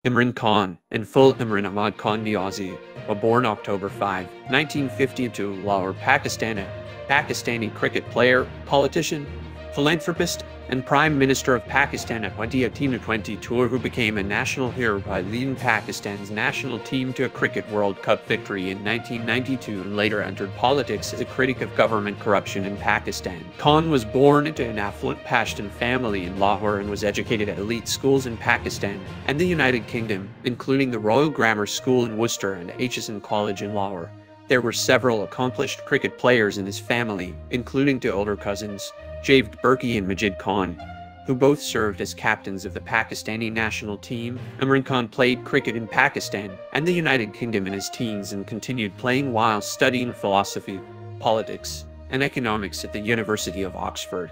Imran Khan, in full Imran Ahmad Khan Niazi, was born October 5, 1952, Lahore, Pakistan, a Pakistani cricket player, politician, philanthropist, and Prime Minister of Pakistan at 2018-22, who became a national hero by leading Pakistan's national team to a Cricket World Cup victory in 1992 and later entered politics as a critic of government corruption in Pakistan. Khan was born into an affluent Pashtun family in Lahore and was educated at elite schools in Pakistan and the United Kingdom, including the Royal Grammar School in Worcester and Aitchison College in Lahore. There were several accomplished cricket players in his family, including two older cousins, Javed Burki and Majid Khan, who both served as captains of the Pakistani national team. Imran Khan played cricket in Pakistan and the United Kingdom in his teens and continued playing while studying philosophy, politics, and economics at the University of Oxford.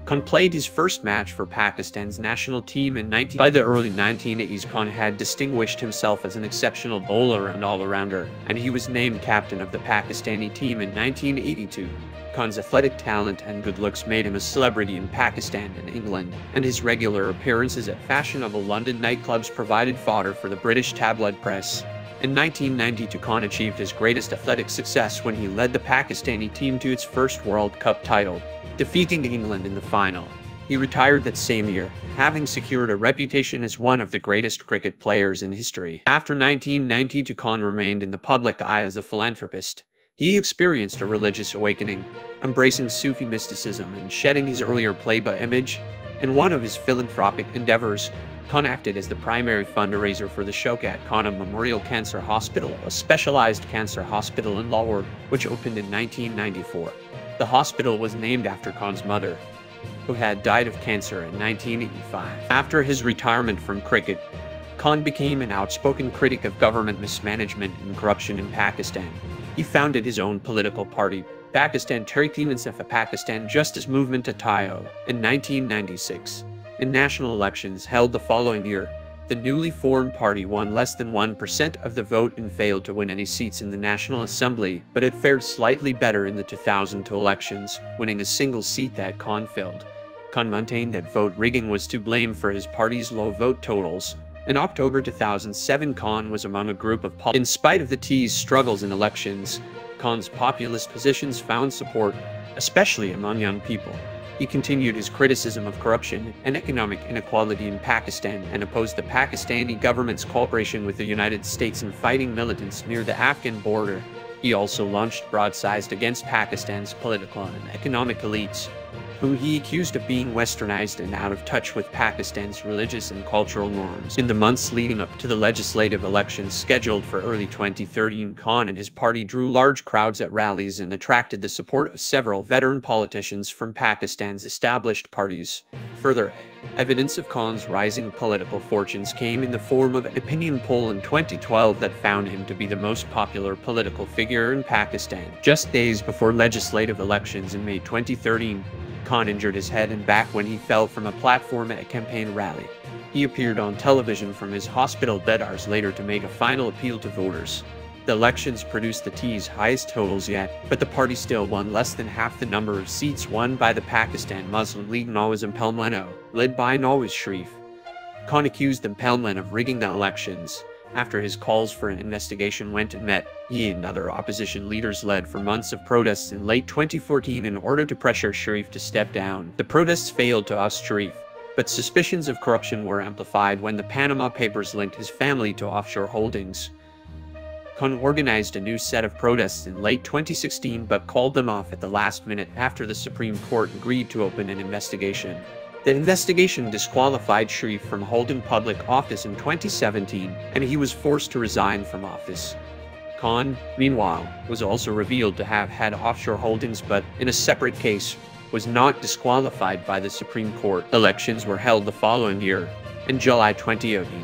Khan played his first match for Pakistan's national team in By the early 1980s, Khan had distinguished himself as an exceptional bowler and all-rounder, and he was named captain of the Pakistani team in 1982. Khan's athletic talent and good looks made him a celebrity in Pakistan and England, and his regular appearances at fashionable London nightclubs provided fodder for the British tabloid press. In 1992, Khan achieved his greatest athletic success when he led the Pakistani team to its first World Cup title, defeating England in the final. He retired that same year, having secured a reputation as one of the greatest cricket players in history. After 1992, Khan remained in the public eye as a philanthropist. He experienced a religious awakening, embracing Sufi mysticism and shedding his earlier playboy image. In one of his philanthropic endeavors, Khan acted as the primary fundraiser for the Shaukat Khan Memorial Cancer Hospital, a specialized cancer hospital in Lahore, which opened in 1994. The hospital was named after Khan's mother, who had died of cancer in 1985. After his retirement from cricket, Khan became an outspoken critic of government mismanagement and corruption in Pakistan. He founded his own political party, Pakistan Tehreek-e-Insaf, a Pakistan Justice Movement (TIO), in 1996. In national elections held the following year, the newly formed party won less than 1% of the vote and failed to win any seats in the National Assembly, but it fared slightly better in the 2002 elections, winning a single seat that Khan filled. Khan maintained that vote rigging was to blame for his party's low vote totals. In October 2007, Khan was among a group of In spite of the T's struggles in elections, Khan's populist positions found support, especially among young people. He continued his criticism of corruption and economic inequality in Pakistan and opposed the Pakistani government's cooperation with the United States in fighting militants near the Afghan border. He also launched broadsides against Pakistan's political and economic elites, whom he accused of being westernized and out of touch with Pakistan's religious and cultural norms. In the months leading up to the legislative elections scheduled for early 2013, Khan and his party drew large crowds at rallies and attracted the support of several veteran politicians from Pakistan's established parties. Further evidence of Khan's rising political fortunes came in the form of an opinion poll in 2012 that found him to be the most popular political figure in Pakistan. Just days before legislative elections in May 2013, Khan injured his head and back when he fell from a platform at a campaign rally. He appeared on television from his hospital bed hours later to make a final appeal to voters. The elections produced the T's highest totals yet, but the party still won less than half the number of seats won by the Pakistan Muslim League Nawaz Impelmeno, led by Nawaz Sharif. Khan accused Impelmen of rigging the elections. After his calls for an investigation went unmet, he and other opposition leaders led for months of protests in late 2014 in order to pressure Sharif to step down. The protests failed to oust Sharif, but suspicions of corruption were amplified when the Panama Papers linked his family to offshore holdings. Khan organized a new set of protests in late 2016 but called them off at the last minute after the Supreme Court agreed to open an investigation. The investigation disqualified Sharif from holding public office in 2017, and he was forced to resign from office. Khan, meanwhile, was also revealed to have had offshore holdings but, in a separate case, was not disqualified by the Supreme Court. Elections were held the following year. In July 2018,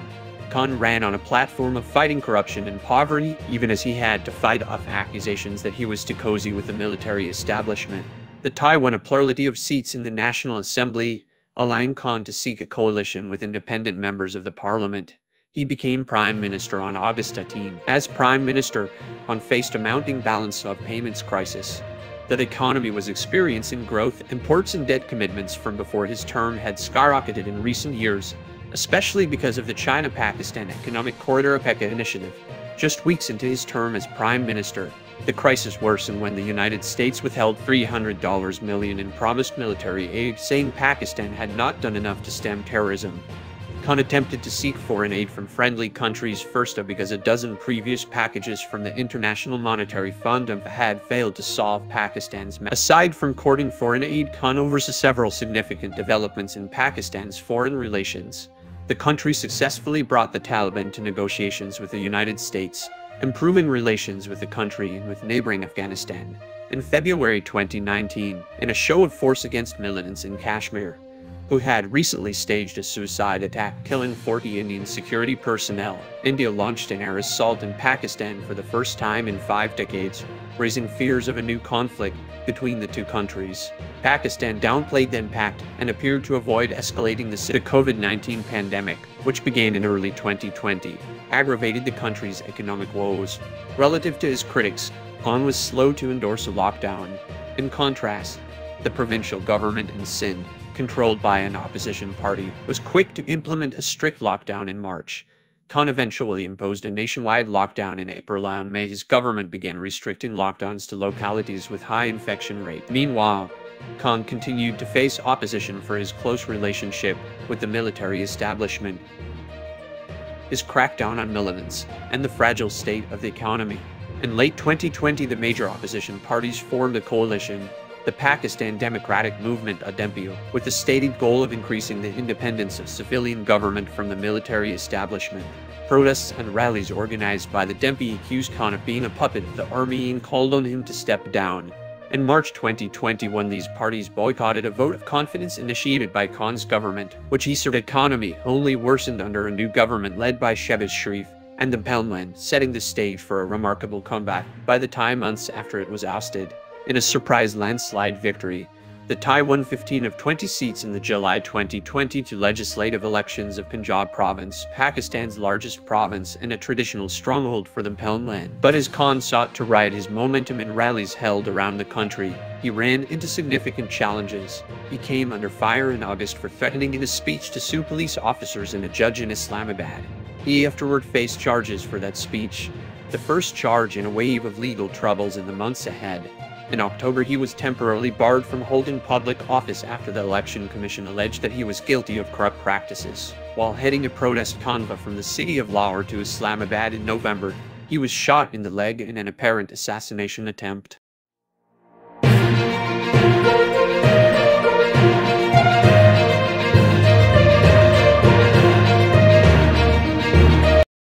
Khan ran on a platform of fighting corruption and poverty, even as he had to fight off accusations that he was too cozy with the military establishment. The tie won a plurality of seats in the National Assembly, allowing Khan to seek a coalition with independent members of the parliament. He became Prime Minister on August 18. As Prime Minister, Khan faced a mounting balance of payments crisis. The economy was experiencing growth, imports and debt commitments from before his term had skyrocketed in recent years, especially because of the China-Pakistan Economic Corridor (PECA) initiative. Just weeks into his term as prime minister, the crisis worsened when the United States withheld $300 million in promised military aid, saying Pakistan had not done enough to stem terrorism. Khan attempted to seek foreign aid from friendly countries first because a dozen previous packages from the International Monetary Fund had failed to solve Pakistan's mess. Aside from courting foreign aid, Khan oversaw several significant developments in Pakistan's foreign relations. The country successfully brought the Taliban to negotiations with the United States, improving relations with the country and with neighboring Afghanistan. In February 2019, in a show of force against militants in Kashmir, who had recently staged a suicide attack killing 40 Indian security personnel, India launched an air assault in Pakistan for the first time in 5 decades, raising fears of a new conflict between the two countries. Pakistan downplayed the impact and appeared to avoid escalating the COVID-19 pandemic, which began in early 2020, aggravated the country's economic woes. Relative to his critics, Khan was slow to endorse a lockdown. In contrast, the provincial government in Sindh, controlled by an opposition party, was quick to implement a strict lockdown in March. Khan eventually imposed a nationwide lockdown in April, and May his government began restricting lockdowns to localities with high infection rate. Meanwhile, Khan continued to face opposition for his close relationship with the military establishment, his crackdown on militants, and the fragile state of the economy. In late 2020, the major opposition parties formed a coalition, the Pakistan Democratic Movement (DEMPU), with the stated goal of increasing the independence of civilian government from the military establishment. Protests and rallies organized by the DEMPU accused Khan of being a puppet of the army and called on him to step down. In March 2021, these parties boycotted a vote of confidence initiated by Khan's government, which he said the economy only worsened under a new government led by Shehbaz Sharif and the Pelman, setting the stage for a remarkable comeback by the time months after it was ousted. In a surprise landslide victory, the tie won 15 of 20 seats in the July 2022 legislative elections of Punjab province, Pakistan's largest province and a traditional stronghold for the Pelman. But as Khan sought to ride his momentum in rallies held around the country, he ran into significant challenges. He came under fire in August for threatening in a speech to sue police officers and a judge in Islamabad. He afterward faced charges for that speech, the first charge in a wave of legal troubles in the months ahead. In October, he was temporarily barred from holding public office after the Election Commission alleged that he was guilty of corrupt practices. While heading a protest convoy from the city of Lahore to Islamabad in November, he was shot in the leg in an apparent assassination attempt.